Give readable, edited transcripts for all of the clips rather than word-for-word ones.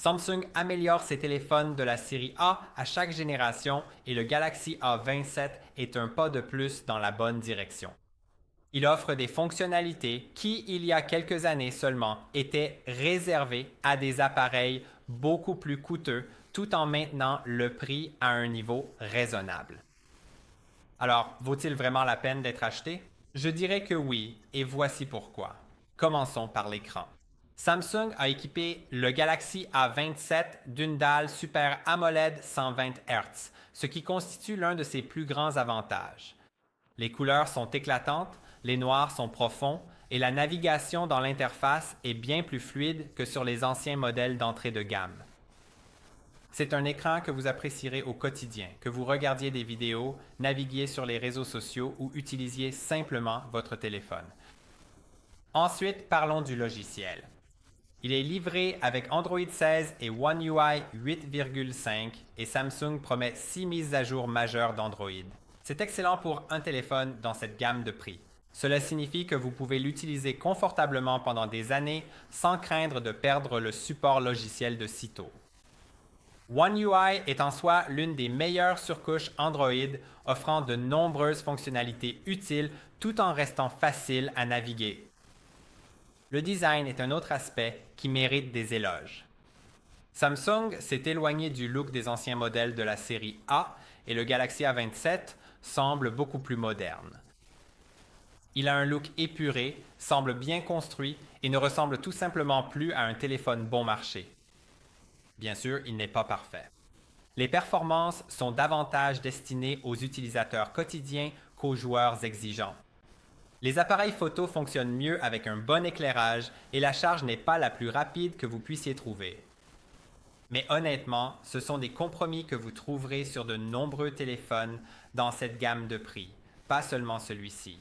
Samsung améliore ses téléphones de la série A à chaque génération et le Galaxy A27 est un pas de plus dans la bonne direction. Il offre des fonctionnalités qui, il y a quelques années seulement, étaient réservées à des appareils beaucoup plus coûteux tout en maintenant le prix à un niveau raisonnable. Alors, vaut-il vraiment la peine d'être acheté? Je dirais que oui, et voici pourquoi. Commençons par l'écran. Samsung a équipé le Galaxy A27 d'une dalle Super AMOLED 120 Hz, ce qui constitue l'un de ses plus grands avantages. Les couleurs sont éclatantes, les noirs sont profonds et la navigation dans l'interface est bien plus fluide que sur les anciens modèles d'entrée de gamme. C'est un écran que vous apprécierez au quotidien, que vous regardiez des vidéos, naviguiez sur les réseaux sociaux ou utilisiez simplement votre téléphone. Ensuite, parlons du logiciel. Il est livré avec Android 16 et One UI 8,5 et Samsung promet 6 mises à jour majeures d'Android. C'est excellent pour un téléphone dans cette gamme de prix. Cela signifie que vous pouvez l'utiliser confortablement pendant des années sans craindre de perdre le support logiciel de sitôt. One UI est en soi l'une des meilleures surcouches Android, offrant de nombreuses fonctionnalités utiles tout en restant facile à naviguer. Le design est un autre aspect qui mérite des éloges. Samsung s'est éloigné du look des anciens modèles de la série A et le Galaxy A27 semble beaucoup plus moderne. Il a un look épuré, semble bien construit et ne ressemble tout simplement plus à un téléphone bon marché. Bien sûr, il n'est pas parfait. Les performances sont davantage destinées aux utilisateurs quotidiens qu'aux joueurs exigeants. Les appareils photo fonctionnent mieux avec un bon éclairage et la charge n'est pas la plus rapide que vous puissiez trouver. Mais honnêtement, ce sont des compromis que vous trouverez sur de nombreux téléphones dans cette gamme de prix, pas seulement celui-ci.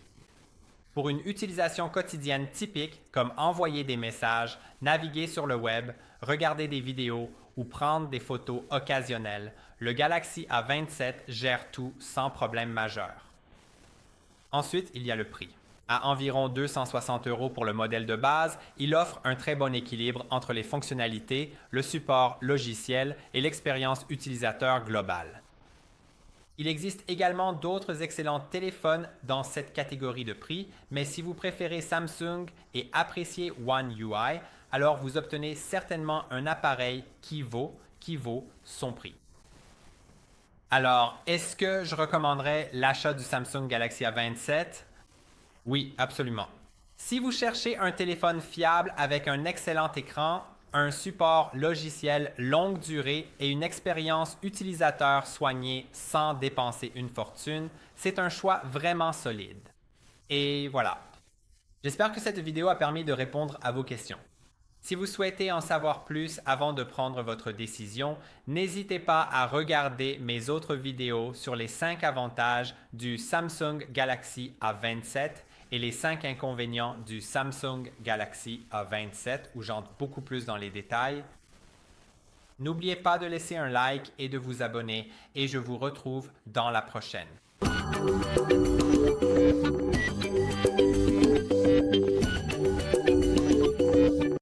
Pour une utilisation quotidienne typique comme envoyer des messages, naviguer sur le web, regarder des vidéos ou prendre des photos occasionnelles, le Galaxy A27 gère tout sans problème majeur. Ensuite, il y a le prix. À environ 260 € pour le modèle de base, il offre un très bon équilibre entre les fonctionnalités, le support logiciel et l'expérience utilisateur globale. Il existe également d'autres excellents téléphones dans cette catégorie de prix, mais si vous préférez Samsung et appréciez One UI, alors vous obtenez certainement un appareil qui vaut son prix. Alors, est-ce que je recommanderais l'achat du Samsung Galaxy A27? Oui, absolument. Si vous cherchez un téléphone fiable avec un excellent écran, un support logiciel longue durée et une expérience utilisateur soignée sans dépenser une fortune, c'est un choix vraiment solide. Et voilà. J'espère que cette vidéo a permis de répondre à vos questions. Si vous souhaitez en savoir plus avant de prendre votre décision, n'hésitez pas à regarder mes autres vidéos sur les 5 avantages du Samsung Galaxy A27 et les 5 inconvénients du Samsung Galaxy A27 où j'entre beaucoup plus dans les détails. N'oubliez pas de laisser un like et de vous abonner et je vous retrouve dans la prochaine.